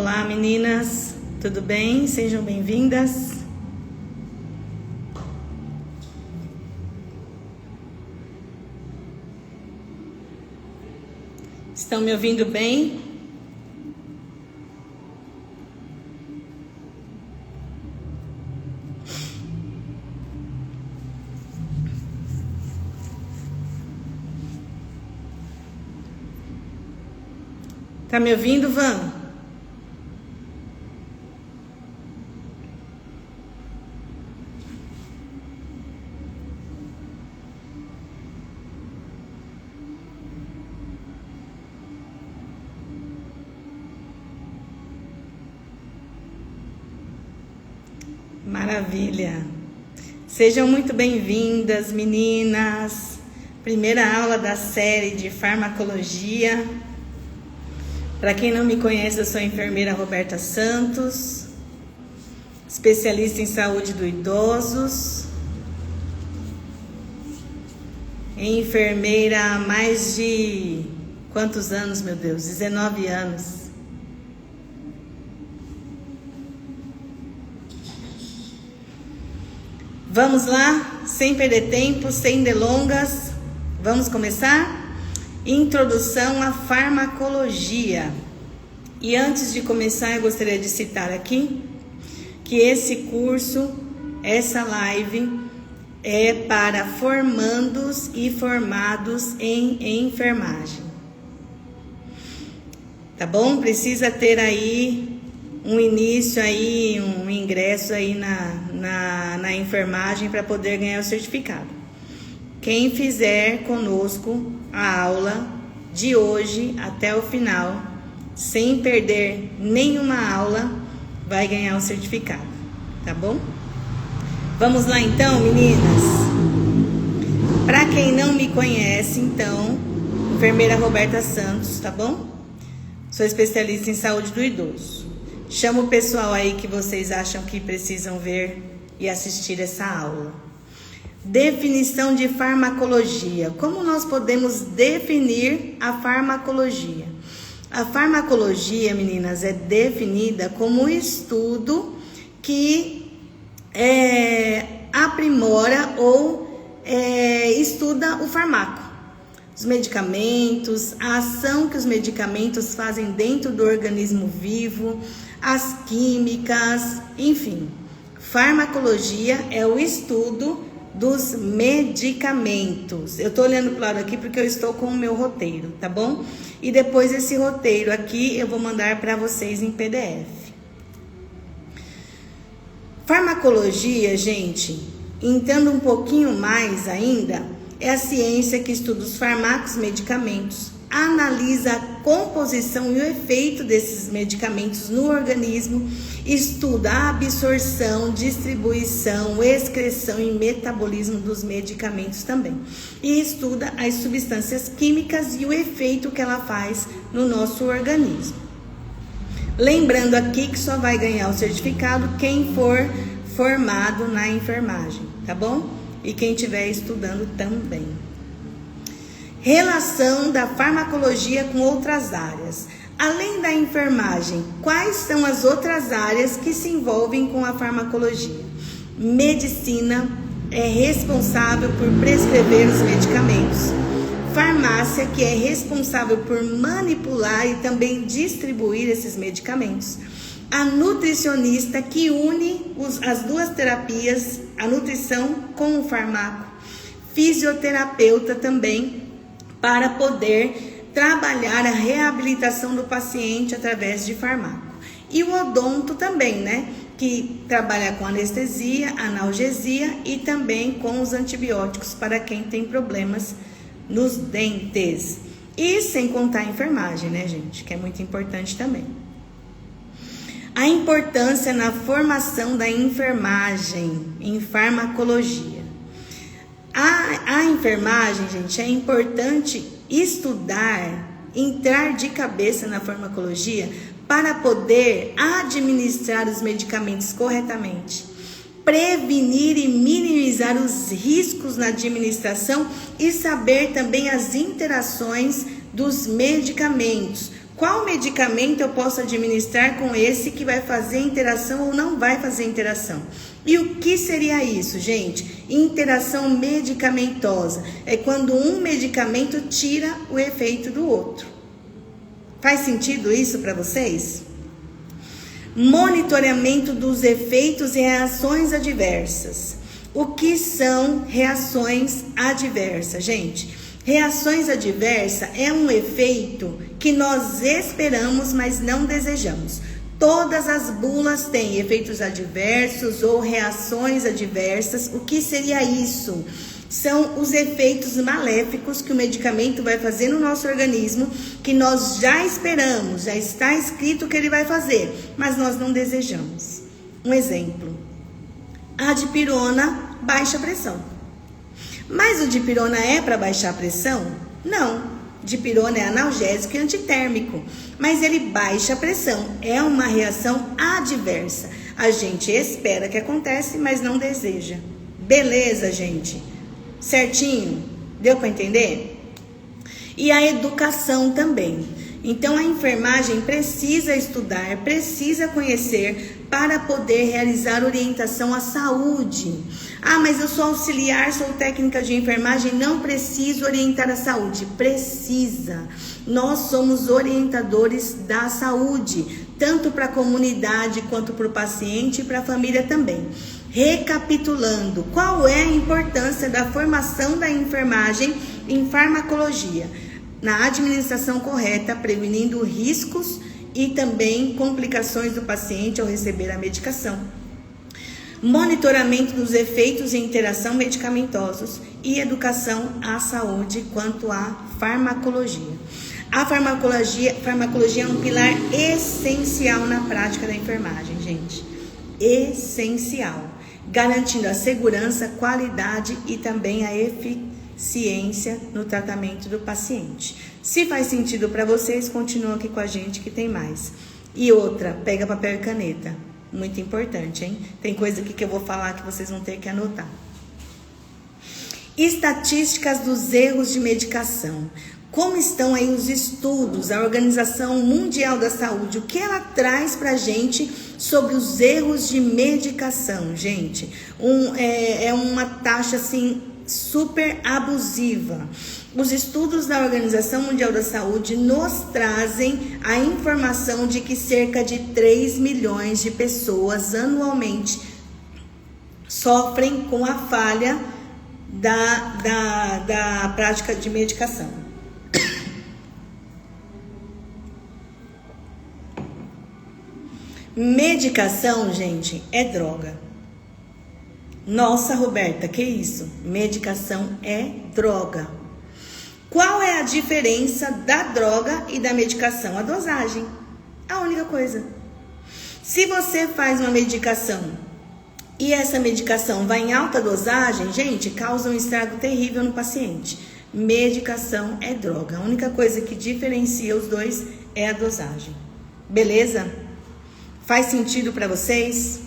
Olá, meninas, tudo bem? Sejam bem-vindas. Estão me ouvindo bem? Tá me ouvindo, Van? Maravilha! Sejam muito bem-vindas, meninas! Primeira aula da série de farmacologia. Para quem não me conhece, eu sou a enfermeira Roberta Santos, especialista em saúde dos idosos, enfermeira há mais de quantos anos, meu Deus? 19 anos. Vamos lá, sem perder tempo, sem delongas, vamos começar? Introdução à farmacologia. E antes de começar, eu gostaria de citar aqui que esse curso, essa live, é para formandos e formados em enfermagem. Tá bom? Precisa ter aí um início aí, um ingresso aí na enfermagem para poder ganhar o certificado. Quem fizer conosco a aula de hoje até o final, sem perder nenhuma aula, vai ganhar o certificado, tá bom? Vamos lá então, meninas? Para quem não me conhece, então, enfermeira Roberta Santos, tá bom? Sou especialista em saúde do idoso. Chama o pessoal aí que vocês acham que precisam ver e assistir essa aula. Definição de farmacologia. Como nós podemos definir a farmacologia? A farmacologia, meninas, é definida como um estudo que aprimora ou estuda o fármaco, os medicamentos, a ação que os medicamentos fazem dentro do organismo vivo, as químicas, enfim. Farmacologia é o estudo dos medicamentos. Eu tô olhando pro lado aqui porque eu estou com o meu roteiro, tá bom? E depois esse roteiro aqui eu vou mandar para vocês em PDF. Farmacologia, gente, entenda um pouquinho mais ainda, é a ciência que estuda os fármacos, medicamentos, analisa a composição e o efeito desses medicamentos no organismo, estuda a absorção, distribuição, excreção e metabolismo dos medicamentos também. E estuda as substâncias químicas e o efeito que ela faz no nosso organismo. Lembrando aqui que só vai ganhar o certificado quem for formado na enfermagem, tá bom? E quem estiver estudando também. Relação da farmacologia com outras áreas. Além da enfermagem, quais são as outras áreas que se envolvem com a farmacologia? Medicina é responsável por prescrever os medicamentos. Farmácia, que é responsável por manipular e também distribuir esses medicamentos. A nutricionista, que une as duas terapias, a nutrição com o fármaco. Fisioterapeuta também, para poder trabalhar a reabilitação do paciente através de fármaco. E o odonto também, né? Que trabalha com anestesia, analgesia e também com os antibióticos para quem tem problemas nos dentes. E sem contar a enfermagem, né, gente? Que é muito importante também. A importância na formação da enfermagem em farmacologia. A enfermagem, gente, é importante estudar, entrar de cabeça na farmacologia para poder administrar os medicamentos corretamente, prevenir e minimizar os riscos na administração e saber também as interações dos medicamentos, Qual medicamento eu posso administrar com esse que vai fazer interação ou não vai fazer interação? E o que seria isso, gente? Interação medicamentosa. É quando um medicamento tira o efeito do outro. Faz sentido isso para vocês? Monitoramento dos efeitos e reações adversas. O que são reações adversas, gente? Reações adversas é um efeito que nós esperamos, mas não desejamos. Todas as bulas têm efeitos adversos ou reações adversas. O que seria isso? São os efeitos maléficos que o medicamento vai fazer no nosso organismo, que nós já esperamos, já está escrito que ele vai fazer, mas nós não desejamos. Um exemplo, a dipirona baixa a pressão. Mas o dipirona é para baixar a pressão? Não. Dipirona é analgésico e antitérmico, mas ele baixa a pressão. É uma reação adversa. A gente espera que aconteça, mas não deseja. Beleza, gente? Certinho? Deu para entender? E a educação também. Então, a enfermagem precisa estudar, precisa conhecer para poder realizar orientação à saúde. Ah, mas eu sou auxiliar, sou técnica de enfermagem, não preciso orientar a saúde. Precisa. Nós somos orientadores da saúde, tanto para a comunidade quanto para o paciente e para a família também. Recapitulando, qual é a importância da formação da enfermagem em farmacologia? Na administração correta, prevenindo riscos e também complicações do paciente ao receber a medicação. Monitoramento dos efeitos e interação medicamentosos e educação à saúde quanto à farmacologia. A farmacologia é um pilar essencial na prática da enfermagem, gente. Essencial. Garantindo a segurança, qualidade e também a eficiência no tratamento do paciente. Se faz sentido para vocês, continuam aqui com a gente que tem mais. E outra, pega papel e caneta. Muito importante, hein? Tem coisa aqui que eu vou falar que vocês vão ter que anotar. Estatísticas dos erros de medicação. Como estão aí os estudos, a Organização Mundial da Saúde, o que ela traz pra gente sobre os erros de medicação, gente? É uma taxa, assim, super abusiva. Os estudos da Organização Mundial da Saúde nos trazem a informação de que cerca de 3 milhões de pessoas anualmente sofrem com a falha da prática de medicação. Medicação, gente, é droga. Nossa, Roberta, que isso? Medicação é droga. Qual é a diferença da droga e da medicação? A dosagem. A única coisa. Se você faz uma medicação e essa medicação vai em alta dosagem, gente, causa um estrago terrível no paciente. Medicação é droga. A única coisa que diferencia os dois é a dosagem. Beleza? Faz sentido para vocês?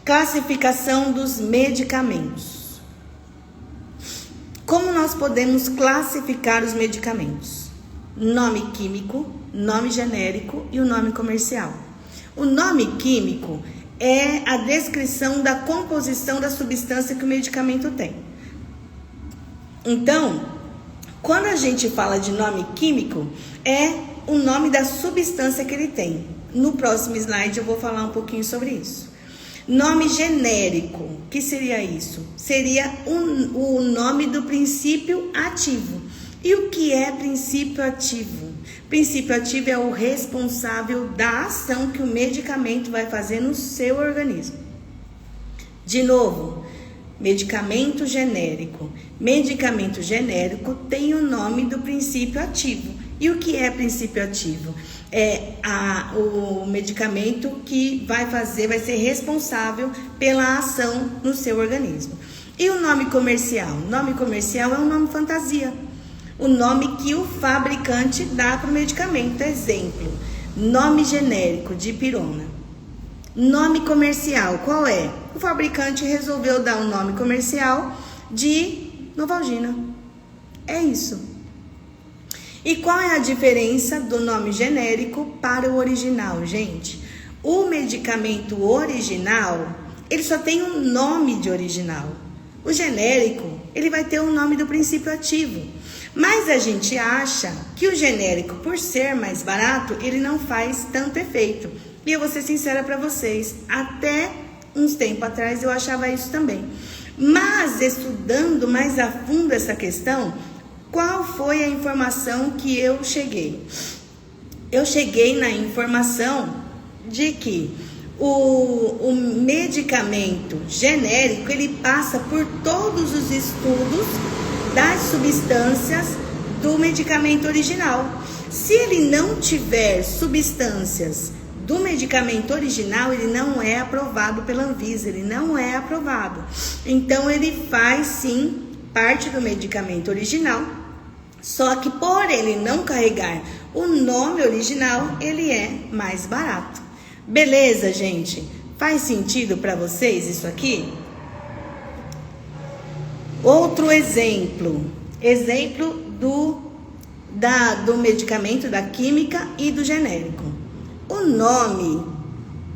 Classificação dos medicamentos. Como nós podemos classificar os medicamentos? Nome químico, nome genérico e o nome comercial. O nome químico é a descrição da composição da substância que o medicamento tem. Então, quando a gente fala de nome químico, é o nome da substância que ele tem. No próximo slide eu vou falar um pouquinho sobre isso. Nome genérico, o que seria isso? Seria o nome do princípio ativo. E o que é princípio ativo? Princípio ativo é o responsável da ação que o medicamento vai fazer no seu organismo. De novo, medicamento genérico. Medicamento genérico tem o nome do princípio ativo. E o que é princípio ativo? É o medicamento que vai ser responsável pela ação no seu organismo. E o nome comercial? O nome comercial é um nome fantasia. O nome que o fabricante dá para o medicamento. Exemplo, nome genérico, dipirona. Nome comercial, qual é? O fabricante resolveu dar um nome comercial de Novalgina. É isso. E qual é a diferença do nome genérico para o original, gente? O medicamento original, ele só tem um nome de original. O genérico, ele vai ter o nome do princípio ativo. Mas a gente acha que o genérico, por ser mais barato, ele não faz tanto efeito. E eu vou ser sincera para vocês, até uns tempos atrás eu achava isso também. Mas estudando mais a fundo essa questão, qual foi a informação que eu cheguei? Eu cheguei na informação de que o medicamento genérico, ele passa por todos os estudos das substâncias do medicamento original. Se ele não tiver substâncias do medicamento original, ele não é aprovado pela Anvisa, ele não é aprovado. Então, ele faz sim parte do medicamento original, só que por ele não carregar o nome original, ele é mais barato. Beleza, gente? Faz sentido para vocês isso aqui? Outro exemplo do medicamento, da química e do genérico. O nome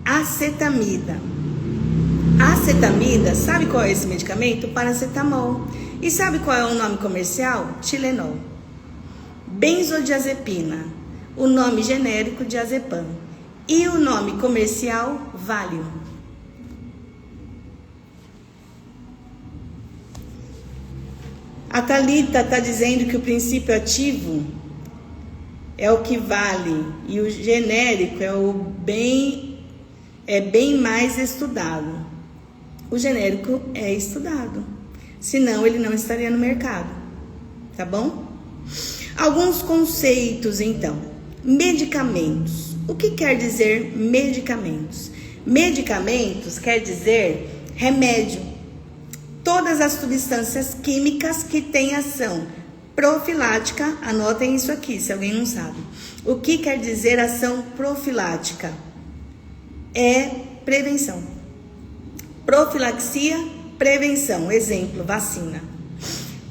acetamida. Acetamida, sabe qual é esse medicamento? Paracetamol. E sabe qual é o nome comercial? Tilenol. Benzodiazepina, o nome genérico diazepam. E o nome comercial, Valium. A Thalita está dizendo que o princípio ativo é o que vale e o genérico é bem mais estudado. O genérico é estudado, senão ele não estaria no mercado, tá bom? Alguns conceitos, então. Medicamentos. O que quer dizer medicamentos? Medicamentos quer dizer remédio. Todas as substâncias químicas que têm ação profilática, anotem isso aqui, se alguém não sabe. O que quer dizer ação profilática? É prevenção. Profilaxia, prevenção. Exemplo, vacina.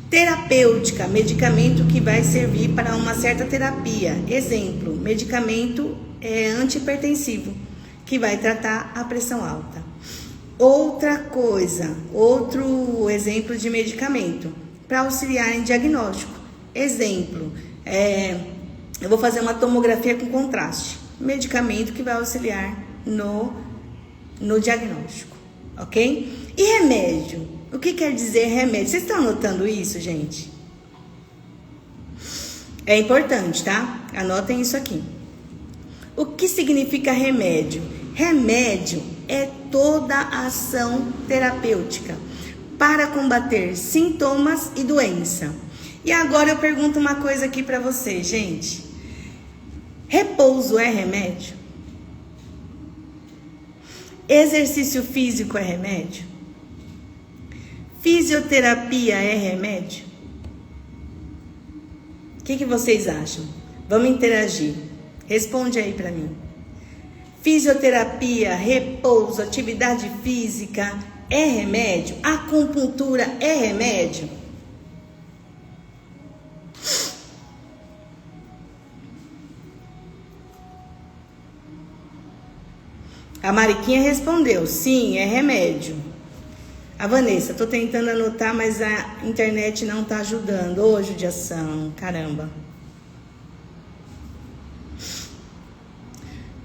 Terapêutica, medicamento que vai servir para uma certa terapia. Exemplo, medicamento antihipertensivo, que vai tratar a pressão alta. Outra coisa, outro exemplo de medicamento, para auxiliar em diagnóstico. Exemplo, eu vou fazer uma tomografia com contraste. Medicamento que vai auxiliar no diagnóstico, ok? E remédio? O que quer dizer remédio? Vocês estão anotando isso, gente? É importante, tá? Anotem isso aqui. O que significa remédio? Remédio é toda a ação terapêutica para combater sintomas e doença. E agora eu pergunto uma coisa aqui para vocês, gente. Repouso é remédio? Exercício físico é remédio? Fisioterapia é remédio? O que vocês acham? Vamos interagir. Responde aí para mim. Fisioterapia, repouso, atividade física é remédio? Acupuntura é remédio? A Mariquinha respondeu, sim, é remédio. A Vanessa, tô tentando anotar, mas a internet não tá ajudando. Ô, judiação, caramba.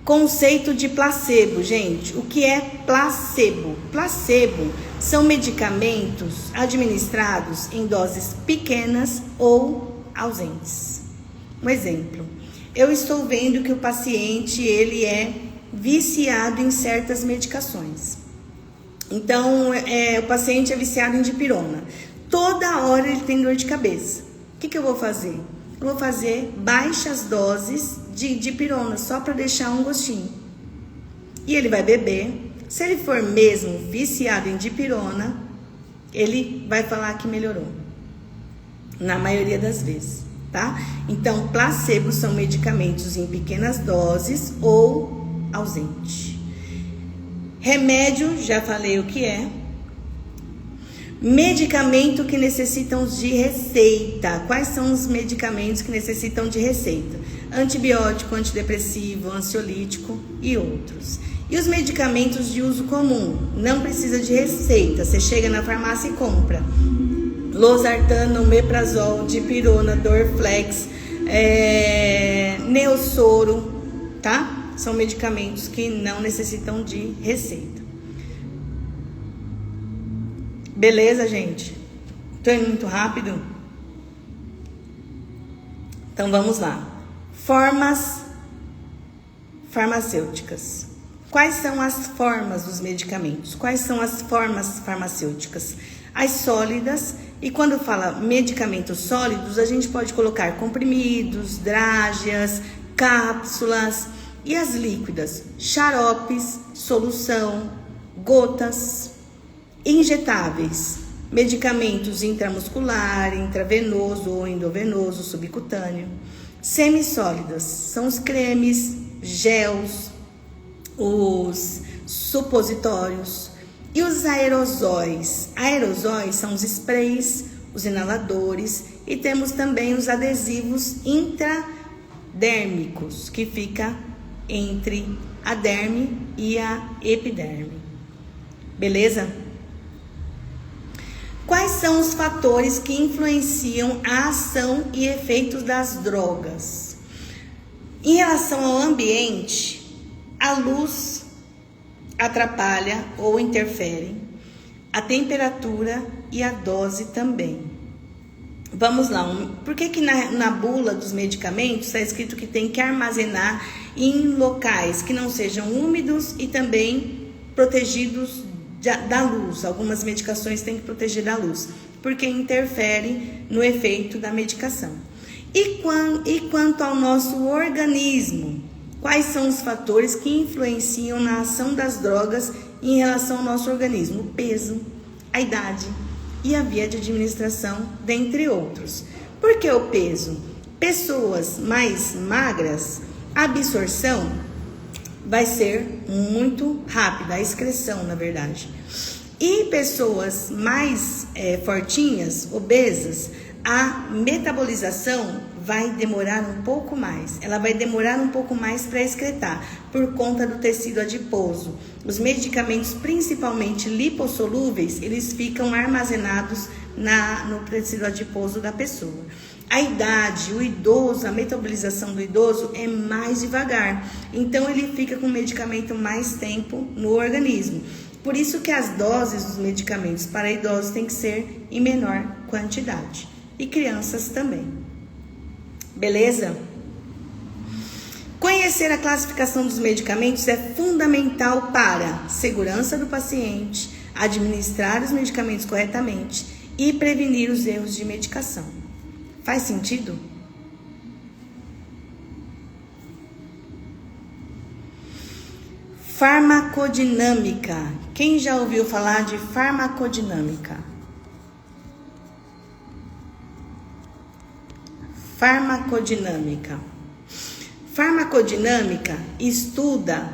Conceito de placebo, gente. O que é placebo? Placebo são medicamentos administrados em doses pequenas ou ausentes. Um exemplo. Eu estou vendo que o paciente, ele é viciado em certas medicações. Então, o paciente é viciado em dipirona. Toda hora ele tem dor de cabeça. O que eu vou fazer? Eu vou fazer baixas doses de dipirona, só para deixar um gostinho. E ele vai beber. Se ele for mesmo viciado em dipirona, ele vai falar que melhorou. Na maioria das vezes, tá? Então, placebo são medicamentos em pequenas doses ou ausente. Remédio, já falei o que é. Medicamento que necessitam de receita. Quais são os medicamentos que necessitam de receita? Antibiótico, antidepressivo, ansiolítico e outros. E os medicamentos de uso comum? Não precisa de receita. Você chega na farmácia e compra. Losartano, omeprazol, dipirona, Dorflex, Neosoro, tá? São medicamentos que não necessitam de receita. Beleza, gente? Tô indo muito rápido? Então vamos lá. Formas farmacêuticas. Quais são as formas dos medicamentos? Quais são as formas farmacêuticas? As sólidas, e quando fala medicamentos sólidos, a gente pode colocar comprimidos, drágeas, cápsulas, e as líquidas, xaropes, solução, gotas. Injetáveis, medicamentos intramuscular, intravenoso ou endovenoso, subcutâneo. Semissólidas, são os cremes, gels, os supositórios. E os aerosóis? Aerosóis são os sprays, os inaladores, e temos também os adesivos intradérmicos, que fica entre a derme e a epiderme. Beleza? Quais são os fatores que influenciam a ação e efeitos das drogas? Em relação ao ambiente, a luz atrapalha ou interfere, a temperatura e a dose também. Vamos lá, por que na bula dos medicamentos está escrito que tem que armazenar em locais que não sejam úmidos e também protegidos da luz? Algumas medicações têm que proteger da luz, porque interfere no efeito da medicação. E quanto ao nosso organismo, quais são os fatores que influenciam na ação das drogas em relação ao nosso organismo? O peso, a idade e a via de administração, dentre outros. Por que o peso? Pessoas mais magras, a absorção vai ser muito rápida, a excreção, na verdade. E pessoas mais fortinhas, obesas, a metabolização vai demorar um pouco mais. Ela vai demorar um pouco mais para excretar, por conta do tecido adiposo. Os medicamentos, principalmente lipossolúveis, eles ficam armazenados no tecido adiposo da pessoa. A idade, o idoso, a metabolização do idoso é mais devagar. Então, ele fica com o medicamento mais tempo no organismo. Por isso que as doses dos medicamentos para idosos tem que ser em menor quantidade. E crianças também. Beleza? Conhecer a classificação dos medicamentos é fundamental para segurança do paciente, administrar os medicamentos corretamente e prevenir os erros de medicação. Faz sentido? Farmacodinâmica. Quem já ouviu falar de farmacodinâmica? Farmacodinâmica. Farmacodinâmica estuda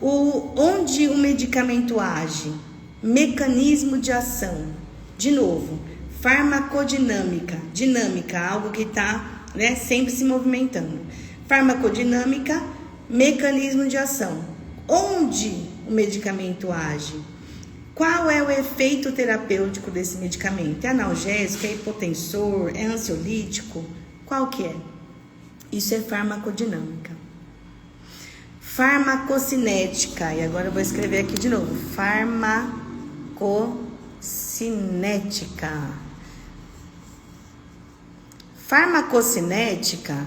onde o medicamento age, mecanismo de ação. De novo, farmacodinâmica, dinâmica, algo que está sempre se movimentando. Farmacodinâmica, mecanismo de ação. Onde o medicamento age? Qual é o efeito terapêutico desse medicamento? É analgésico, é hipotensor, é ansiolítico? Qual que é? Isso é farmacodinâmica. Farmacocinética, e agora eu vou escrever aqui de novo. Farmacocinética. Farmacocinética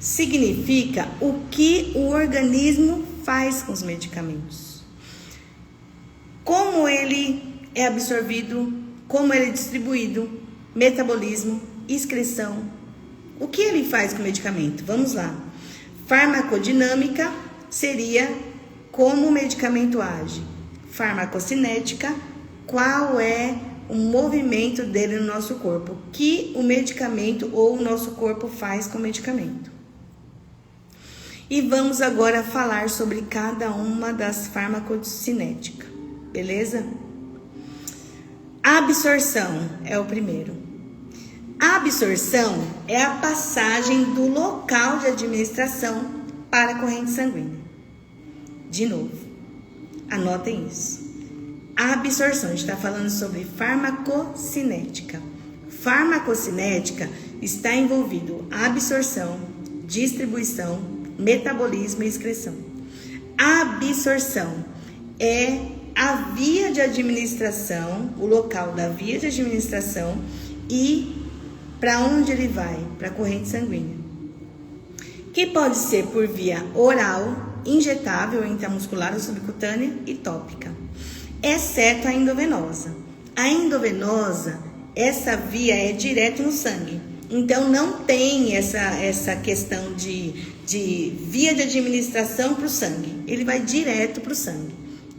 significa o que o organismo faz com os medicamentos. Como ele é absorvido, como ele é distribuído, metabolismo, excreção. O que ele faz com o medicamento? Vamos lá. Farmacodinâmica seria como o medicamento age. Farmacocinética, qual é o movimento dele no nosso corpo? O que o medicamento ou o nosso corpo faz com o medicamento? E vamos agora falar sobre cada uma das farmacocinéticas, beleza? Absorção é o primeiro. A absorção é a passagem do local de administração para a corrente sanguínea. De novo, anotem isso. A absorção, a gente está falando sobre farmacocinética. Farmacocinética está envolvido absorção, distribuição, metabolismo e excreção. A absorção é a via de administração, o local da via de administração e para onde ele vai? Para a corrente sanguínea. Que pode ser por via oral, injetável, intramuscular ou subcutânea e tópica, exceto a endovenosa. A endovenosa, essa via é direto no sangue. Então, não tem essa questão de via de administração para o sangue. Ele vai direto para o sangue.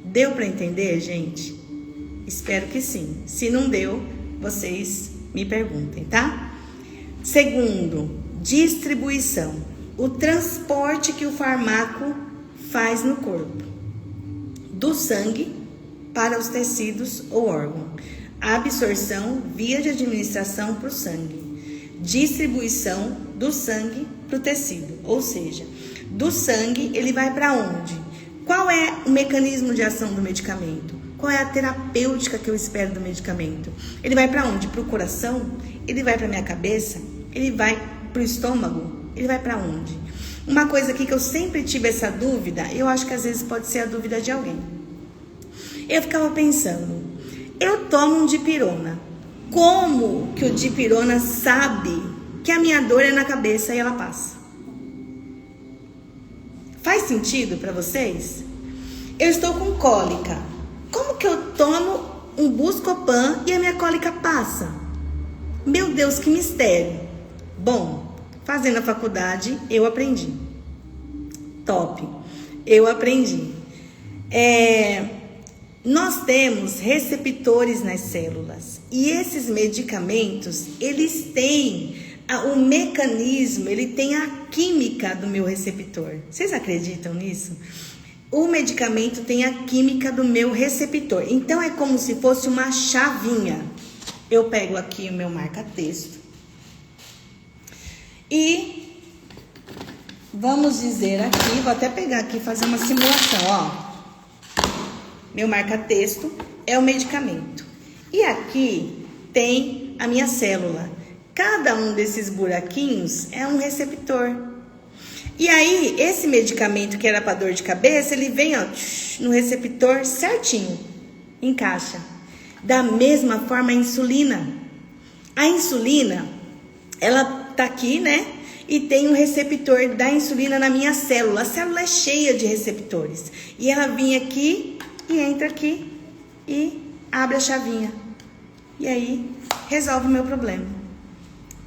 Deu para entender, gente? Espero que sim. Se não deu, vocês me perguntem, tá? Segundo, distribuição. O transporte que o fármaco faz no corpo. Do sangue para os tecidos ou órgãos. Absorção, via de administração para o sangue. Distribuição do sangue para o tecido. Ou seja, do sangue ele vai para onde? Qual é o mecanismo de ação do medicamento? Qual é a terapêutica que eu espero do medicamento? Ele vai para onde? Para o coração? Ele vai para minha cabeça? Ele vai para o estômago? Ele vai para onde? Uma coisa aqui que eu sempre tive essa dúvida, eu acho que às vezes pode ser a dúvida de alguém. Eu ficava pensando, eu tomo um dipirona. Como que o dipirona sabe que a minha dor é na cabeça e ela passa? Faz sentido para vocês? Eu estou com cólica. Como que eu tomo um Buscopan e a minha cólica passa? Meu Deus, que mistério. Bom, fazendo a faculdade, eu aprendi. Top. Eu aprendi. Nós temos receptores nas células. E esses medicamentos, eles têm o mecanismo, ele tem a química do meu receptor. Vocês acreditam nisso? O medicamento tem a química do meu receptor. Então, é como se fosse uma chavinha. Eu pego aqui o meu marca-texto. E vamos dizer aqui, vou até pegar aqui e fazer uma simulação, ó. Meu marca-texto é o medicamento. E aqui tem a minha célula. Cada um desses buraquinhos é um receptor. E aí, esse medicamento que era para dor de cabeça, ele vem, ó, no receptor certinho, encaixa. Da mesma forma, a insulina. A insulina, ela tá aqui, né? E tem um receptor da insulina na minha célula. A célula é cheia de receptores. E ela vem aqui e entra aqui e abre a chavinha. E aí, resolve o meu problema.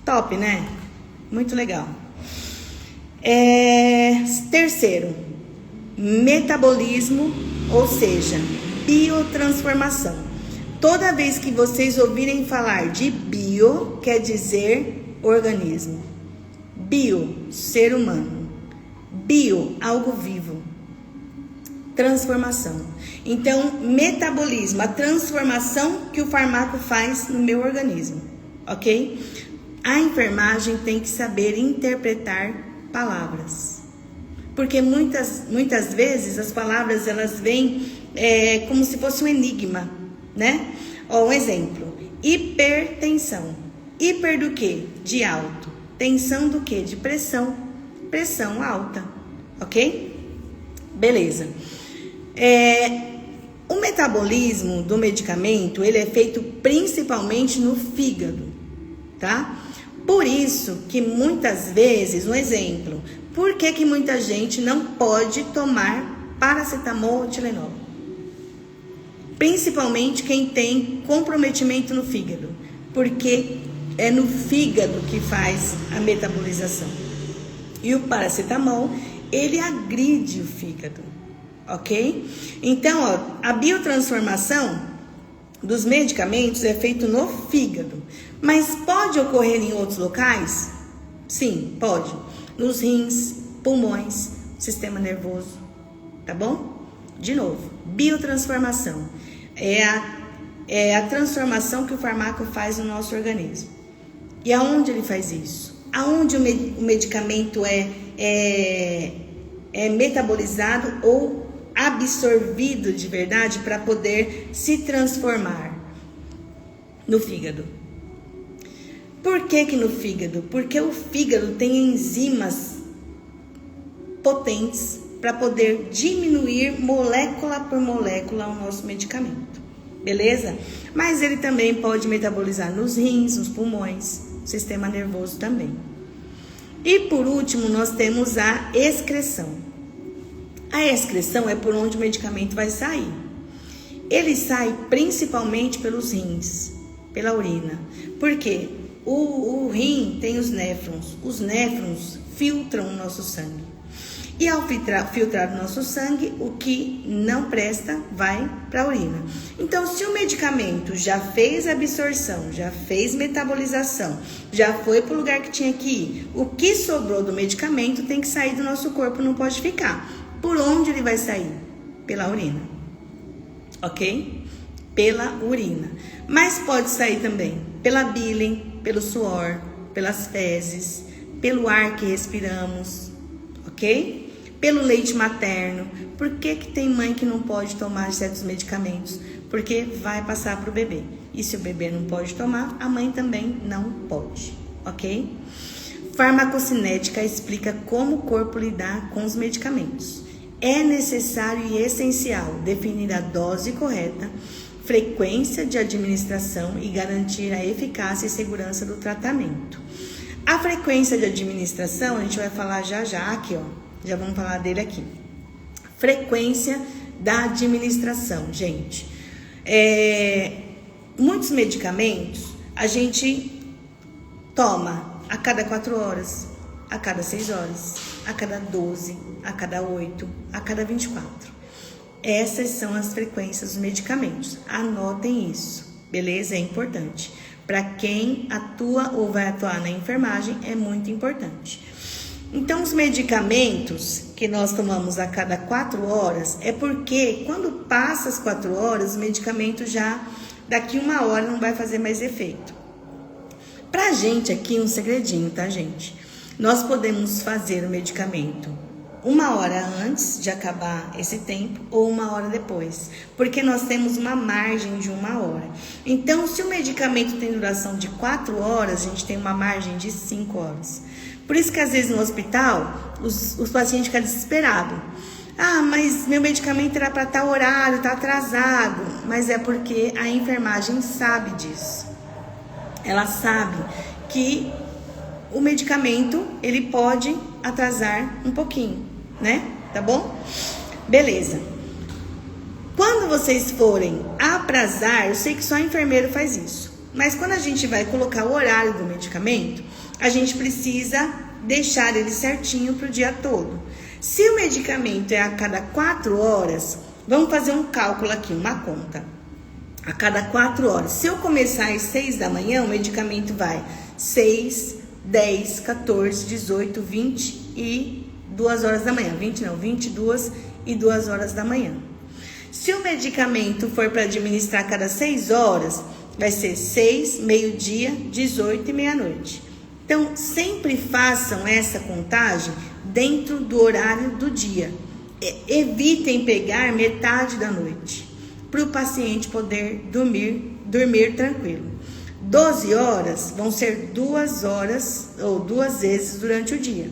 Top, né? Muito legal. Terceiro, metabolismo, ou seja, biotransformação. Toda vez que vocês ouvirem falar de bio, quer dizer organismo. Bio, ser humano. Bio, algo vivo. Transformação. Então, metabolismo, a transformação que o fármaco faz no meu organismo, ok? A enfermagem tem que saber interpretar palavras, porque muitas vezes as palavras elas vêm como se fosse um enigma, né? Ó, um exemplo: hipertensão. Hiper do quê? De alto. Tensão do quê? De pressão. Pressão alta, ok? Beleza. O metabolismo do medicamento ele é feito principalmente no fígado, tá? Por isso que muitas vezes, um exemplo, por que muita gente não pode tomar paracetamol ou Tilenol? Principalmente quem tem comprometimento no fígado, porque é no fígado que faz a metabolização. E o paracetamol, ele agride o fígado, ok? Então, ó, a biotransformação dos medicamentos é feito no fígado. Mas pode ocorrer em outros locais? Sim, pode. Nos rins, pulmões, sistema nervoso, tá bom? De novo, biotransformação é a a transformação que o farmaco faz no nosso organismo. E aonde ele faz isso? Aonde o medicamento é metabolizado ou absorvido de verdade para poder se transformar? No fígado. Por que no fígado? Porque o fígado tem enzimas potentes para poder diminuir molécula por molécula o nosso medicamento, beleza? Mas ele também pode metabolizar nos rins, nos pulmões, sistema nervoso também. E por último, nós temos a excreção. A excreção é por onde o medicamento vai sair. Ele sai principalmente pelos rins, pela urina. Por quê? O rim tem os néfrons. Os néfrons filtram o nosso sangue. E ao filtrar o nosso sangue, o que não presta vai para a urina. Então, se o medicamento já fez absorção, já fez metabolização, já foi para o lugar que tinha que ir, o que sobrou do medicamento tem que sair do nosso corpo, não pode ficar. Por onde ele vai sair? Pela urina. Ok? Pela urina. Mas pode sair também pela bile, pelo suor, pelas fezes, pelo ar que respiramos, ok? Pelo leite materno. Por que tem mãe que não pode tomar certos medicamentos? Porque vai passar para o bebê. E se o bebê não pode tomar, a mãe também não pode, ok? Farmacocinética explica como o corpo lidar com os medicamentos. É necessário e essencial definir a dose correta, frequência de administração e garantir a eficácia e segurança do tratamento. A frequência de administração, a gente vai falar já aqui, ó. Já vamos falar dele aqui. Frequência da administração, gente. Muitos medicamentos a gente toma a cada 4 horas, a cada 6 horas, a cada 12, a cada 8, a cada 24. Essas são as frequências dos medicamentos. Anotem isso, beleza? É importante. Para quem atua ou vai atuar na enfermagem, é muito importante. Então, os medicamentos que nós tomamos a cada 4 horas, é porque quando passa as 4 horas, o medicamento já, daqui 1 hora, não vai fazer mais efeito. Pra gente aqui, um segredinho, tá, gente? Nós podemos fazer o medicamento 1 hora antes de acabar esse tempo ou 1 hora depois, porque nós temos uma margem de 1 hora. Então, se o medicamento tem duração de 4 horas, a gente tem uma margem de 5 horas. Por isso que às vezes no hospital, os pacientes ficam desesperados. Ah, mas meu medicamento era para tal horário, tá atrasado. Mas é porque a enfermagem sabe disso. Ela sabe que o medicamento, ele pode atrasar um pouquinho, né? Tá bom? Beleza. Quando vocês forem aprazar, eu sei que só enfermeiro faz isso. Mas quando a gente vai colocar o horário do medicamento, a gente precisa deixar ele certinho para o dia todo. Se o medicamento é a cada 4 horas, vamos fazer um cálculo aqui, uma conta. A cada 4 horas. Se eu começar às 6 da manhã, o medicamento vai 6, 10, 14, 18, 20 e 2 horas da manhã. 22 e 2 horas da manhã. Se o medicamento for para administrar a cada 6 horas, vai ser 6, meio-dia, 18 e meia-noite. Então, sempre façam essa contagem dentro do horário do dia. Evitem pegar metade da noite, para o paciente poder dormir tranquilo. 12 horas vão ser 2 horas ou 2 vezes durante o dia.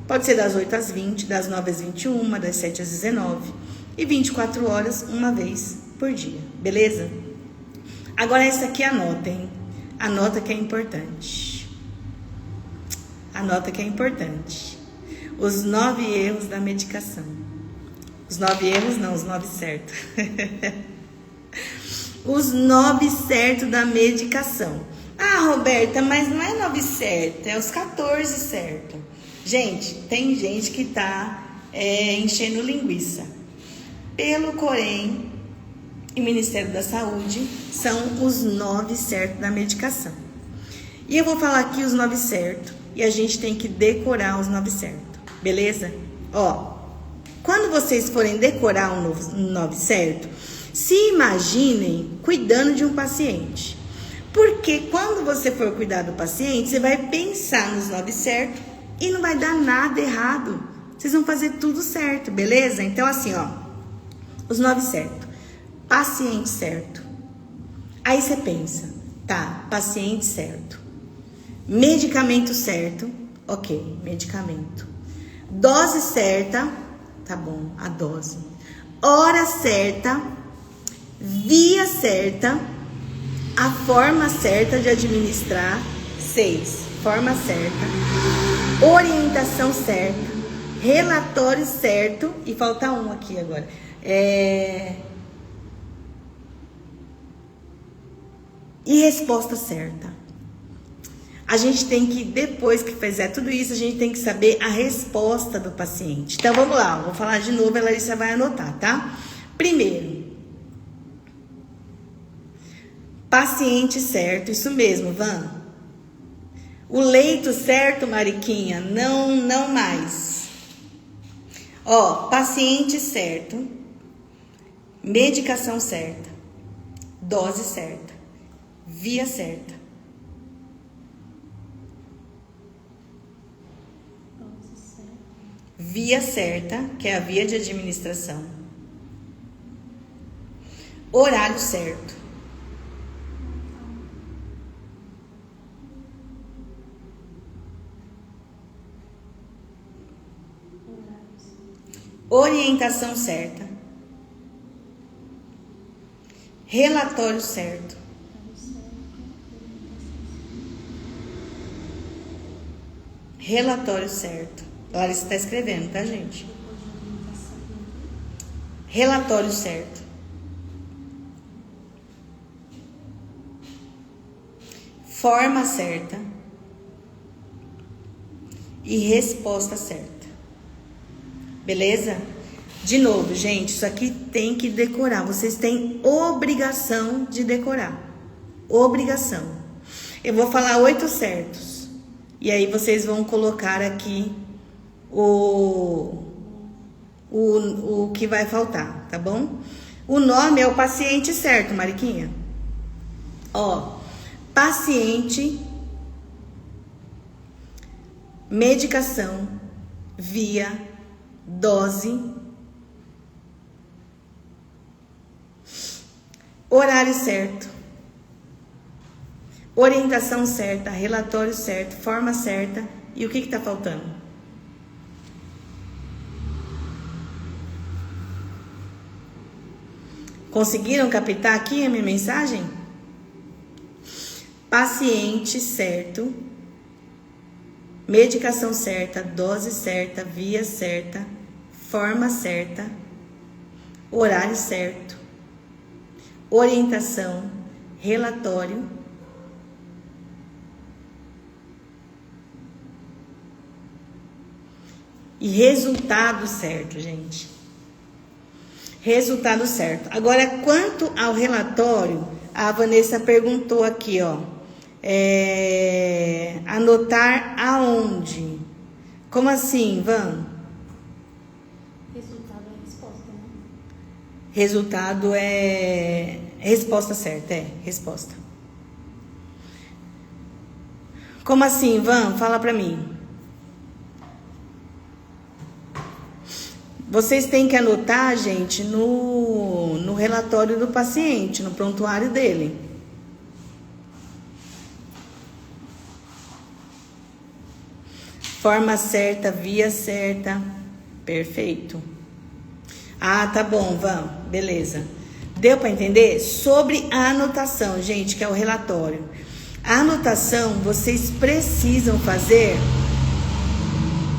Pode ser das 8 às 20, das 9 às 21, das 7 às 19 e 24 horas uma vez por dia, beleza? Agora essa aqui anotem, anota que é importante. Anota que é importante. Os 9 erros da medicação. Os 9 erros não, os 9 certos. Os 9 certos da medicação. Ah, Roberta, mas não é 9 certo, é os 14 certo. Gente, tem gente que tá enchendo linguiça. Pelo Corém e Ministério da Saúde, são os 9 certos da medicação. E eu vou falar aqui os 9 certos. E a gente tem que decorar os 9 certos, beleza? Ó, quando vocês forem decorar o 9 certo, Se imaginem cuidando de um paciente. Porque quando você for cuidar do paciente, você vai pensar nos 9 certo e não vai dar nada errado. Vocês vão fazer tudo certo, beleza? Então assim, ó, os 9 certo. Paciente certo. Aí você pensa, tá, paciente certo. Medicamento certo, ok, medicamento. Dose certa, tá bom, a dose. Hora certa, via certa, a forma certa de administrar, 6, forma certa, orientação certa, relatório certo, e falta um aqui agora, e resposta certa. A gente tem que, depois que fizer tudo isso, a gente tem que saber a resposta do paciente. Então, vamos lá, vou falar de novo, a Larissa vai anotar, tá? Primeiro, paciente certo, isso mesmo, Van. O leito certo, Mariquinha, não mais. Ó, paciente certo, medicação certa, dose certa, via certa. Via certa, que é a via de administração. Horário certo. Orientação certa. Relatório certo. Relatório certo. A Larissa está escrevendo, tá, gente? Relatório certo. Forma certa. E resposta certa. Beleza? De novo, gente, isso aqui tem que decorar. Vocês têm obrigação de decorar. Obrigação. Eu vou falar 8 certos. E aí vocês vão colocar aqui o que vai faltar, tá bom? O nome é o paciente certo, Mariquinha. Ó, paciente, medicação, via, dose, horário certo, orientação certa, relatório certo, forma certa. E o que tá faltando? Conseguiram captar aqui a minha mensagem? Paciente certo, medicação certa, dose certa, via certa, forma certa, horário certo, orientação, relatório, e resultado certo, gente. Resultado certo. Agora, quanto ao relatório, a Vanessa perguntou aqui, ó. Anotar aonde? Como assim, Van? Resultado é resposta, né? Resultado é resposta certa, resposta. Como assim, Van? Fala pra mim. Vocês têm que anotar, gente, no relatório do paciente, no prontuário dele. Forma certa, via certa. Perfeito. Ah, tá bom, Van. Beleza. Deu para entender? Sobre a anotação, gente, que é o relatório. A anotação vocês precisam fazer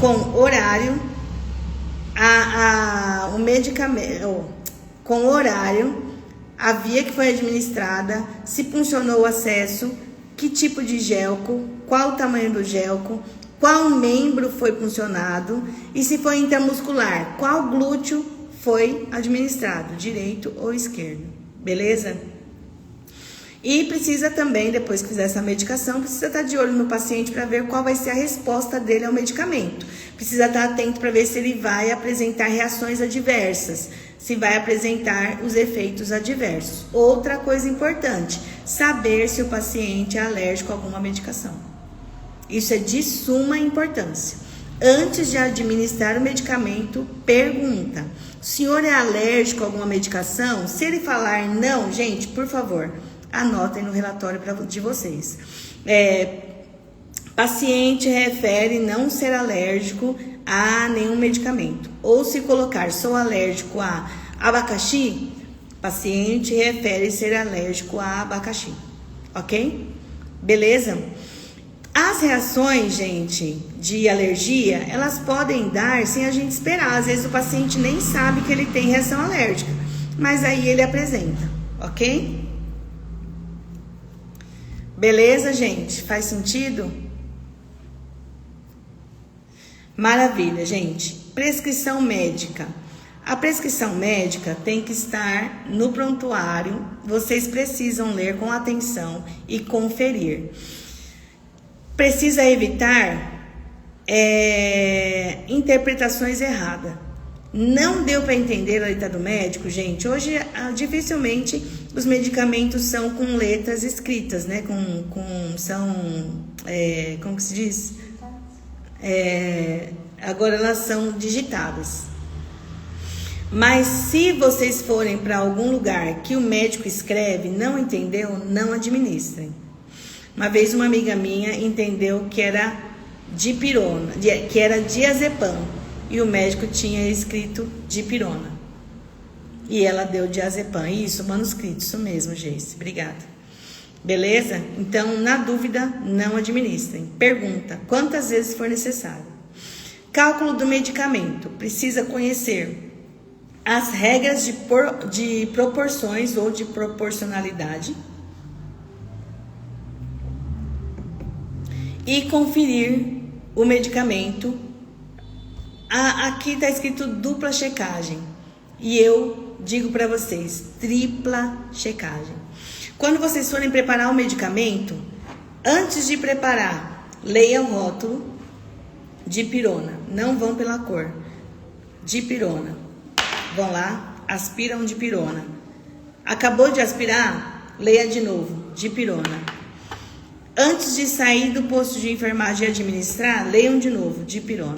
com horário, o medicamento, com horário, a via que foi administrada, se funcionou o acesso, que tipo de gelco, qual o tamanho do gelco, qual membro foi funcionado e se foi intramuscular, qual glúteo foi administrado, direito ou esquerdo, beleza? E precisa também, depois que fizer essa medicação, precisa estar de olho no paciente para ver qual vai ser a resposta dele ao medicamento. Precisa estar atento para ver se ele vai apresentar reações adversas, se vai apresentar os efeitos adversos. Outra coisa importante, saber se o paciente é alérgico a alguma medicação. Isso é de suma importância. Antes de administrar o medicamento, pergunta: o senhor é alérgico a alguma medicação? Se ele falar não, gente, por favor, anotem no relatório de vocês. Paciente refere não ser alérgico a nenhum medicamento. Ou se colocar sou alérgico a abacaxi, paciente refere ser alérgico a abacaxi. Ok? Beleza? As reações, gente, de alergia, elas podem dar sem a gente esperar. Às vezes o paciente nem sabe que ele tem reação alérgica, mas aí ele apresenta, ok? Beleza, gente? Faz sentido? Maravilha, gente. Prescrição médica. A prescrição médica tem que estar no prontuário. Vocês precisam ler com atenção e conferir. Precisa evitar interpretações erradas. Não deu para entender a letra do médico, gente. Hoje, dificilmente, os medicamentos são com letras escritas, né? Como que se diz? Agora elas são digitadas. Mas se vocês forem para algum lugar que o médico escreve, não entendeu, não administrem. Uma vez uma amiga minha entendeu que era dipirona, que era diazepam, e o médico tinha escrito dipirona. E ela deu diazepam. Isso, manuscrito, isso mesmo, Geice. Obrigada. Beleza? Então, na dúvida, não administrem. Pergunta: quantas vezes for necessário. Cálculo do medicamento. Precisa conhecer as regras de proporções ou de proporcionalidade. E conferir o medicamento. Aqui está escrito dupla checagem. E eu digo para vocês, tripla checagem. Quando vocês forem preparar o medicamento, antes de preparar, leia o rótulo. Dipirona. Não vão pela cor. Dipirona. Vão lá, aspiram dipirona. Acabou de aspirar? Leia de novo. Dipirona. Antes de sair do posto de enfermagem e administrar, leiam de novo, dipirona.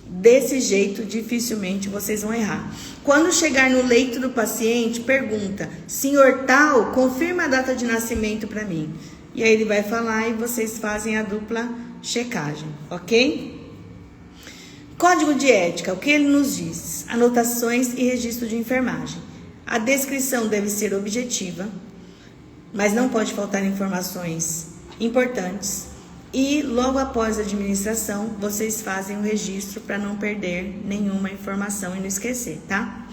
Desse jeito, dificilmente vocês vão errar. Quando chegar no leito do paciente, pergunta: senhor tal, confirma a data de nascimento para mim. E aí ele vai falar e vocês fazem a dupla checagem, ok? Código de ética, o que ele nos diz? Anotações e registro de enfermagem. A descrição deve ser objetiva, mas não pode faltar informações importantes. E logo após a administração, vocês fazem o registro para não perder nenhuma informação e não esquecer, tá?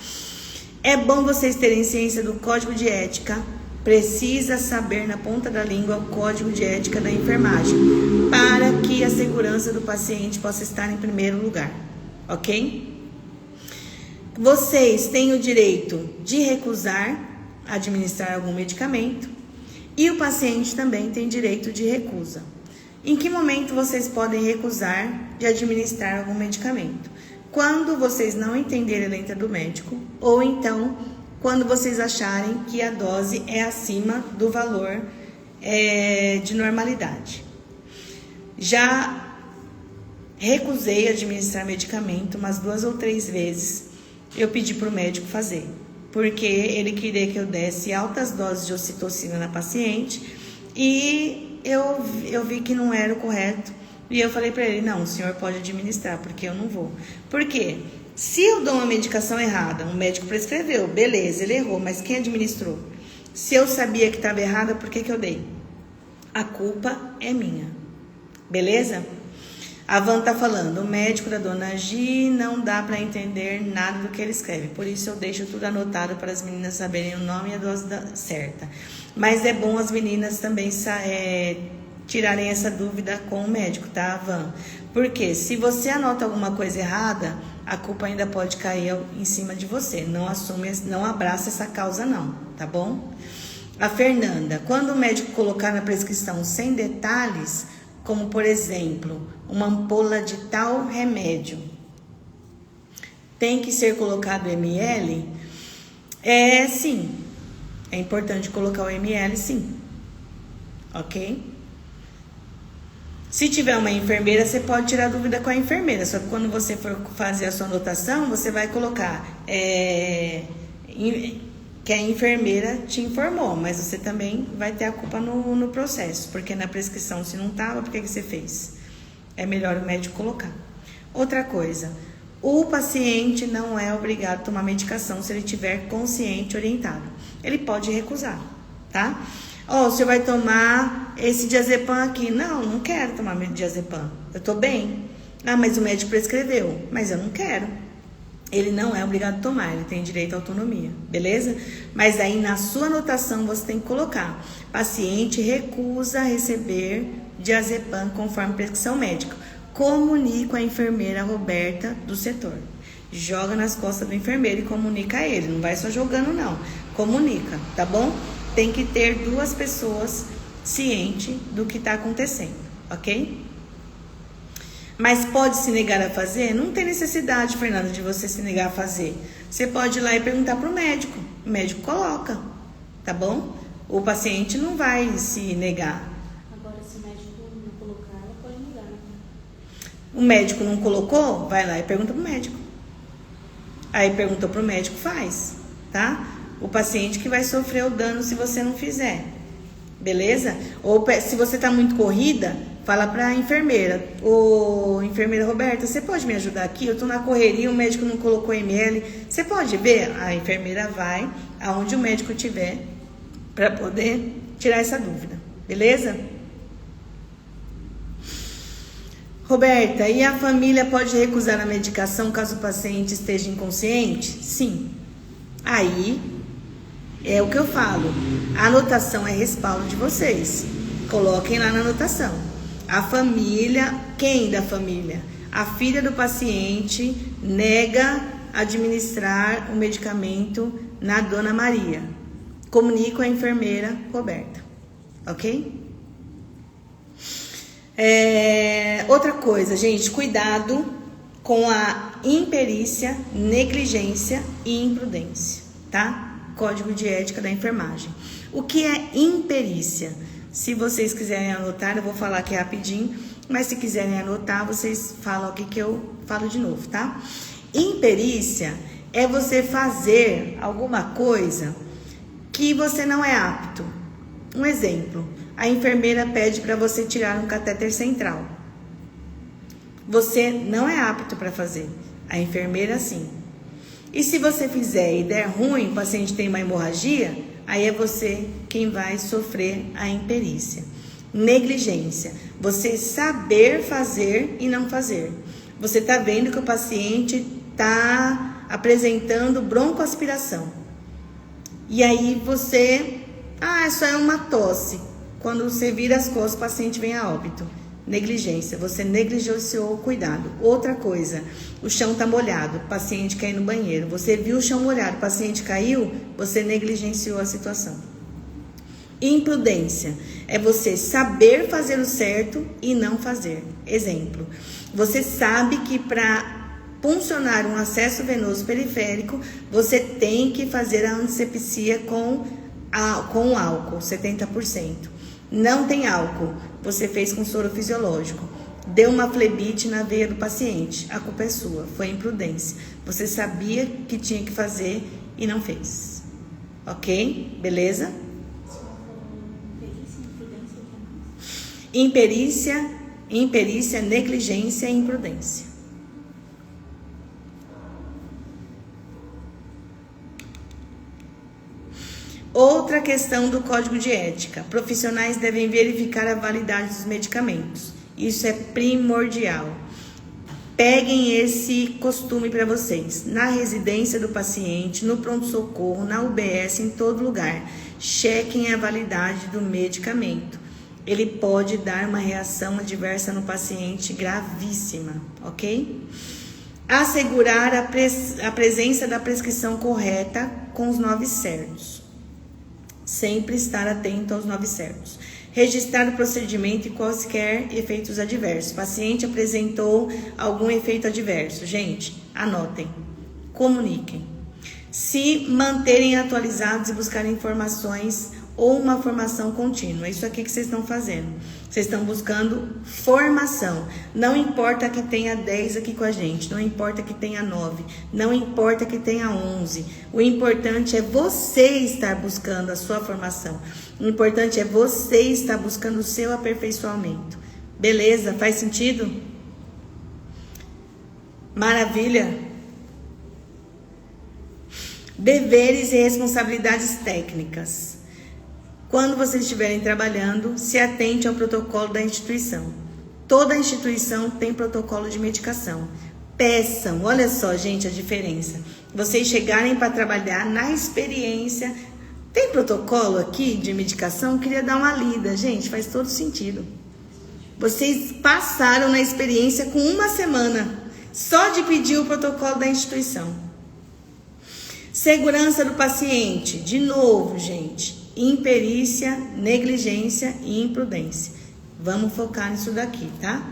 É bom vocês terem ciência do código de ética. Precisa saber na ponta da língua o código de ética da enfermagem, para que a segurança do paciente possa estar em primeiro lugar, ok? Vocês têm o direito de recusar administrar algum medicamento. E o paciente também tem direito de recusa. Em que momento vocês podem recusar de administrar algum medicamento? Quando vocês não entenderem a letra do médico, ou então quando vocês acharem que a dose é acima do valor de normalidade. Já recusei administrar medicamento umas 2 ou 3 vezes. Eu pedi para o médico fazer, porque ele queria que eu desse altas doses de ocitocina na paciente e eu vi que não era o correto. E eu falei para ele: não, o senhor pode administrar, porque eu não vou. Por quê? Se eu dou uma medicação errada, um médico prescreveu, beleza, ele errou, mas quem administrou? Se eu sabia que estava errada, por que eu dei? A culpa é minha. Beleza? A Van tá falando: o médico da dona Gi não dá para entender nada do que ele escreve. Por isso eu deixo tudo anotado para as meninas saberem o nome e a dose certa. Mas é bom as meninas também tirarem essa dúvida com o médico, tá, Van? Porque se você anota alguma coisa errada, a culpa ainda pode cair em cima de você. Não abraça essa causa não, tá bom? A Fernanda, quando o médico colocar na prescrição sem detalhes, como por exemplo, uma ampola de tal remédio, tem que ser colocado ml? Sim. É importante colocar o ml, sim. Ok? Se tiver uma enfermeira, você pode tirar dúvida com a enfermeira. Só que quando você for fazer a sua anotação, você vai colocar que a enfermeira te informou, mas você também vai ter a culpa no processo, porque na prescrição, se não estava, por que você fez? É melhor o médico colocar. Outra coisa, o paciente não é obrigado a tomar medicação se ele estiver consciente e orientado. Ele pode recusar, tá? O senhor vai tomar esse diazepam aqui. Não quero tomar diazepam. Eu tô bem. Mas o médico prescreveu. Mas eu não quero. Ele não é obrigado a tomar, ele tem direito à autonomia, beleza? Mas aí na sua anotação você tem que colocar: paciente recusa receber diazepam conforme prescrição médica. Comunique com a enfermeira Roberta do setor. Joga nas costas do enfermeiro e comunica a ele. Não vai só jogando, não. Comunica, tá bom? Tem que ter 2 pessoas cientes do que está acontecendo, ok? Mas pode se negar a fazer? Não tem necessidade, Fernanda, de você se negar a fazer. Você pode ir lá e perguntar para o médico. O médico coloca, tá bom? O paciente não vai se negar. Agora, se o médico não colocar, ela pode negar, né? O médico não colocou? Vai lá e pergunta para o médico. Aí perguntou para o médico, faz, tá? O paciente que vai sofrer o dano se você não fizer, beleza? Ou se você tá muito corrida, fala pra enfermeira: ô enfermeira Roberta, você pode me ajudar aqui? Eu tô na correria, o médico não colocou ml, você pode ver? A enfermeira vai aonde o médico tiver para poder tirar essa dúvida, beleza? Roberta, e a família pode recusar a medicação caso o paciente esteja inconsciente? Sim. Aí é o que eu falo, a anotação é respaldo de vocês. Coloquem lá na anotação. A família, quem da família? A filha do paciente nega administrar o medicamento na Dona Maria. Comunique com a enfermeira Roberta, ok? Outra coisa, gente, cuidado com a imperícia, negligência e imprudência, tá? Código de Ética da Enfermagem. O que é imperícia? Se vocês quiserem anotar, eu vou falar aqui rapidinho, mas se quiserem anotar, vocês falam aqui que eu falo de novo, tá? Imperícia é você fazer alguma coisa que você não é apto. Um exemplo, a enfermeira pede para você tirar um catéter central. Você não é apto para fazer, a enfermeira sim. E se você fizer e der ruim, o paciente tem uma hemorragia, aí é você quem vai sofrer a imperícia. Negligência, você saber fazer e não fazer. Você está vendo que o paciente está apresentando broncoaspiração. E aí você, só é uma tosse. Quando você vira as costas, o paciente vem a óbito. Negligência, você negligenciou o cuidado. Outra coisa, o chão está molhado, o paciente quer ir no banheiro. Você viu o chão molhado, o paciente caiu, você negligenciou a situação. Imprudência é você saber fazer o certo e não fazer. Exemplo, você sabe que para puncionar um acesso venoso periférico, você tem que fazer a antisepsia com álcool, 70%. Não tem álcool, você fez com soro fisiológico. Deu uma flebite na veia do paciente, a culpa é sua, foi imprudência. Você sabia que tinha que fazer e não fez. Ok? Beleza? Imperícia, negligência e imprudência. Outra questão do Código de Ética. Profissionais devem verificar a validade dos medicamentos. Isso é primordial. Peguem esse costume para vocês. Na residência do paciente, no pronto-socorro, na UBS, em todo lugar. Chequem a validade do medicamento. Ele pode dar uma reação adversa no paciente gravíssima, ok? Assegurar a presença da prescrição correta com os 9 certos. Sempre estar atento aos 9 certos. Registrar o procedimento e quaisquer efeitos adversos. Paciente apresentou algum efeito adverso. Gente, anotem, comuniquem. Se manterem atualizados e buscarem informações ou uma formação contínua. Isso aqui que vocês estão fazendo. Vocês estão buscando formação. Não importa que tenha 10 aqui com a gente, não importa que tenha 9, não importa que tenha 11. O importante é você estar buscando a sua formação. O importante é você estar buscando o seu aperfeiçoamento. Beleza? Faz sentido? Maravilha? Deveres e responsabilidades técnicas. Quando vocês estiverem trabalhando, se atente ao protocolo da instituição. Toda instituição tem protocolo de medicação. Peçam, olha só, gente, a diferença. Vocês chegarem para trabalhar na experiência. Tem protocolo aqui de medicação? Eu queria dar uma lida, gente, faz todo sentido. Vocês passaram na experiência com 1 semana, só de pedir o protocolo da instituição. Segurança do paciente, de novo, gente. Imperícia, negligência e imprudência. Vamos focar nisso daqui, tá?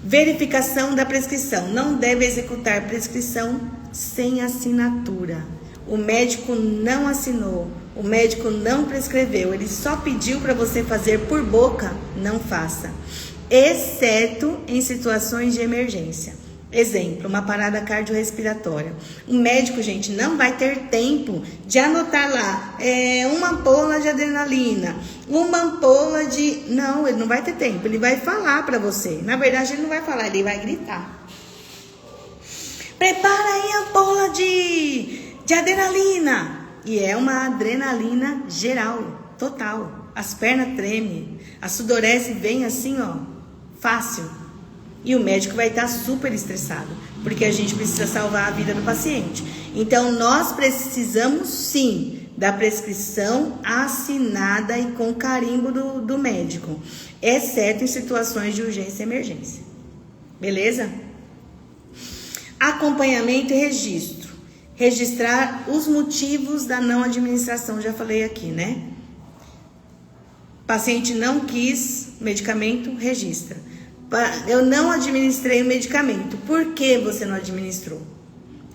Verificação da prescrição. Não deve executar prescrição sem assinatura. O médico não assinou, o médico não prescreveu, ele só pediu para você fazer por boca, não faça. Exceto em situações de emergência. Exemplo, uma parada cardiorrespiratória. O médico, gente, não vai ter tempo de anotar lá uma ampola de adrenalina, uma ampola de... Não, ele não vai ter tempo, ele vai falar para você. Na verdade, ele não vai falar, ele vai gritar. Prepara aí a ampola de adrenalina. E é uma adrenalina geral, total. As pernas tremem, a sudorese vem assim, ó, fácil. E o médico vai estar super estressado, porque a gente precisa salvar a vida do paciente. Então, nós precisamos sim da prescrição assinada e com carimbo do médico, exceto em situações de urgência e emergência. Beleza? Acompanhamento e registro. Registrar os motivos da não administração, já falei aqui, né? Paciente não quis medicamento, registra. Eu não administrei o medicamento. Por que você não administrou?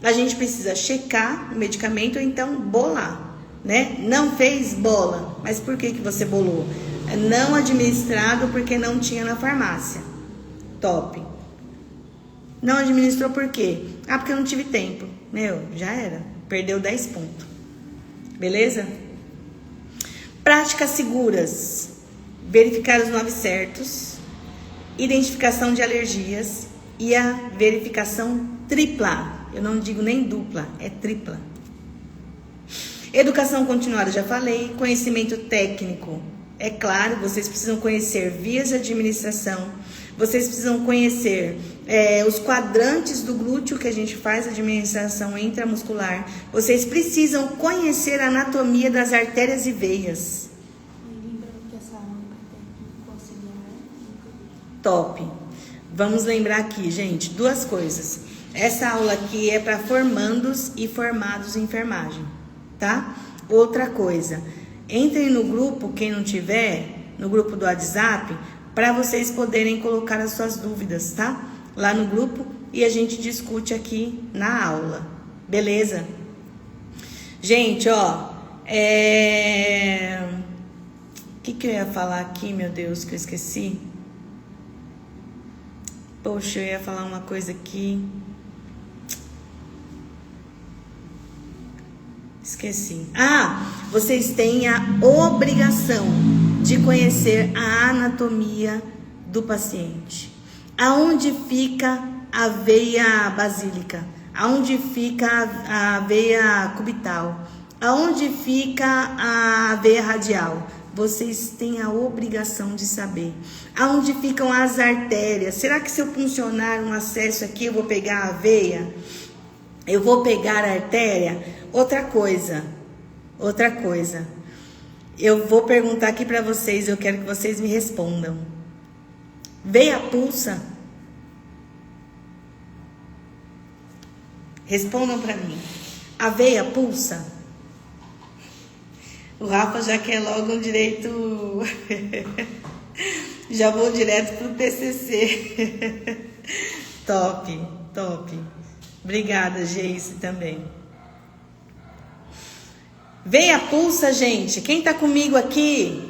A gente precisa checar o medicamento ou então bolar, né? Não fez, bola. Mas por que você bolou? Não administrado porque não tinha na farmácia. Top. Não administrou por quê? Ah, porque eu não tive tempo. Meu, já era. Perdeu 10 pontos. Beleza? Práticas seguras. Verificar os 9 certos. Identificação de alergias e a verificação tripla. Eu não digo nem dupla, é tripla. Educação continuada, já falei. Conhecimento técnico. É claro, vocês precisam conhecer vias de administração. Vocês precisam conhecer os quadrantes do glúteo que a gente faz a administração intramuscular. Vocês precisam conhecer a anatomia das artérias e veias. Top. Vamos lembrar aqui, gente, 2 coisas. Essa aula aqui é para formandos e formados em enfermagem, tá? Outra coisa, entrem no grupo, quem não tiver, no grupo do WhatsApp, para vocês poderem colocar as suas dúvidas, tá? Lá no grupo e a gente discute aqui na aula, beleza? Gente, ó, o que eu ia falar aqui, meu Deus, que eu esqueci? Poxa, eu ia falar uma coisa aqui. Esqueci. Vocês têm a obrigação de conhecer a anatomia do paciente. Aonde fica a veia basílica? Aonde fica a veia cubital? Aonde fica a veia radial? Vocês têm a obrigação de saber. Aonde ficam as artérias? Será que se eu funcionar um acesso aqui, eu vou pegar a veia? Eu vou pegar a artéria? Outra coisa. Eu vou perguntar aqui para vocês, eu quero que vocês me respondam. Veia pulsa? Respondam para mim. A veia pulsa? O Rafa já quer logo um direito. Já vou direto pro TCC. Top, top. Obrigada, Geice, também. Veia pulsa, gente. Quem tá comigo aqui?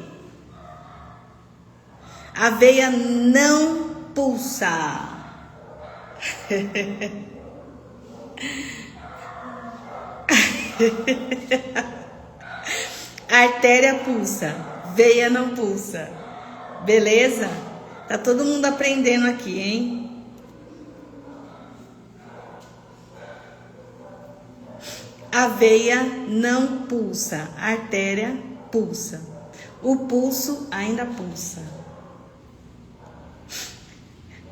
A veia não pulsa. Artéria pulsa, veia não pulsa. Beleza? Tá todo mundo aprendendo aqui, hein? A veia não pulsa, a artéria pulsa. O pulso ainda pulsa.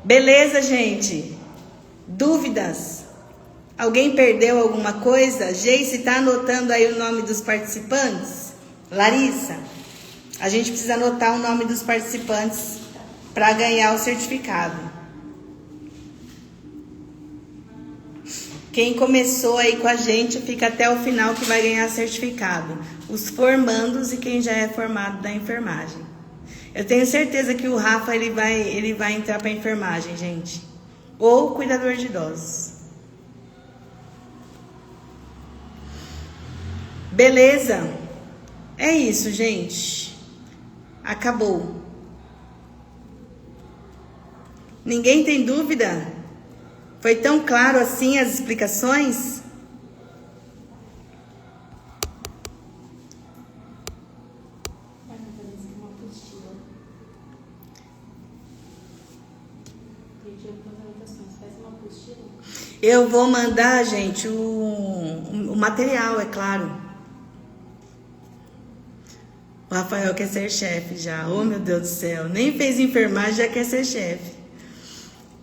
Beleza, gente? Dúvidas? Alguém perdeu alguma coisa? Geice, tá anotando aí o nome dos participantes? Larissa, a gente precisa anotar o nome dos participantes para ganhar o certificado. Quem começou aí com a gente fica até o final que vai ganhar certificado. Os formandos e quem já é formado da enfermagem. Eu tenho certeza que o Rafa ele vai entrar para enfermagem, gente. Ou cuidador de idosos. Beleza? É isso, gente. Acabou. Ninguém tem dúvida? Foi tão claro assim as explicações? Eu vou mandar, gente, o material, é claro. O Rafael quer ser chefe já. Oh, meu Deus do céu. Nem fez enfermagem, já quer ser chefe.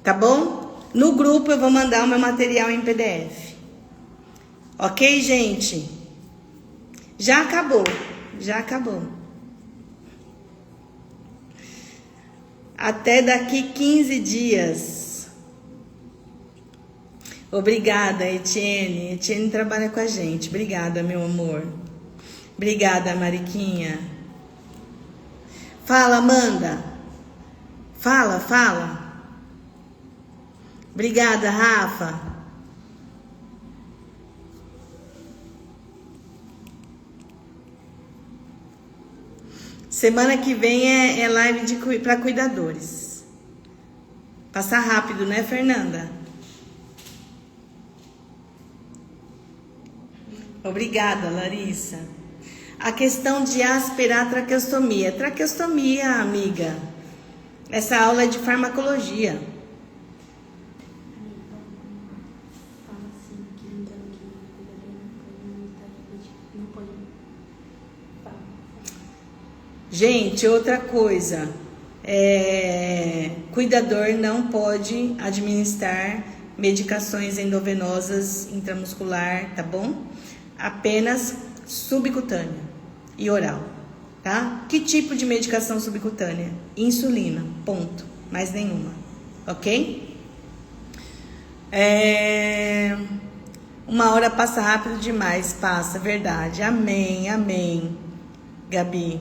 Tá bom? No grupo eu vou mandar o meu material em PDF. Ok, gente? Já acabou. Já acabou. Até daqui 15 dias. Obrigada, Etienne. Etienne trabalha com a gente. Obrigada, meu amor. Obrigada, Mariquinha. Fala, Amanda. Fala, fala. Obrigada, Rafa. Semana que vem é live para cuidadores. Passar rápido, né, Fernanda? Obrigada, Larissa. A questão de aspirar a traqueostomia. Traqueostomia, amiga. Essa aula é de farmacologia. Gente, outra coisa, cuidador não pode administrar medicações endovenosas intramuscular, tá bom? Apenas subcutânea e oral, tá? Que tipo de medicação subcutânea? Insulina, ponto, mais nenhuma, ok? Uma hora passa rápido demais, passa, verdade, amém, amém, Gabi.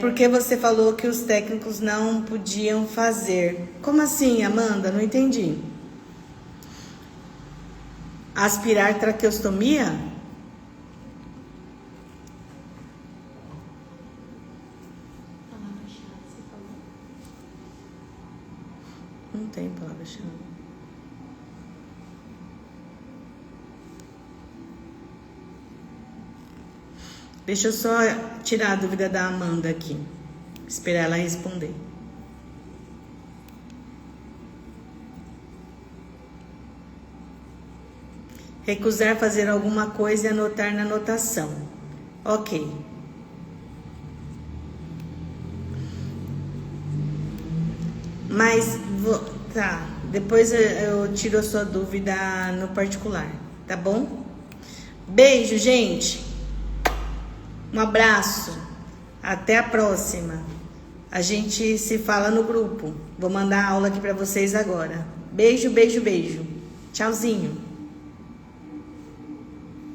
Porque você falou que os técnicos não podiam fazer. Como assim, Amanda? Não entendi. Aspirar traqueostomia? Palavra-chave, você falou? Não tem palavra-chave. Deixa eu só tirar a dúvida da Amanda aqui. Esperar ela responder. Recusar fazer alguma coisa e anotar na anotação. Ok. Mas, tá. Depois eu tiro a sua dúvida no particular. Tá bom? Beijo, gente. Um abraço, até a próxima. A gente se fala no grupo. Vou mandar a aula aqui para vocês agora. Beijo, beijo, beijo. Tchauzinho.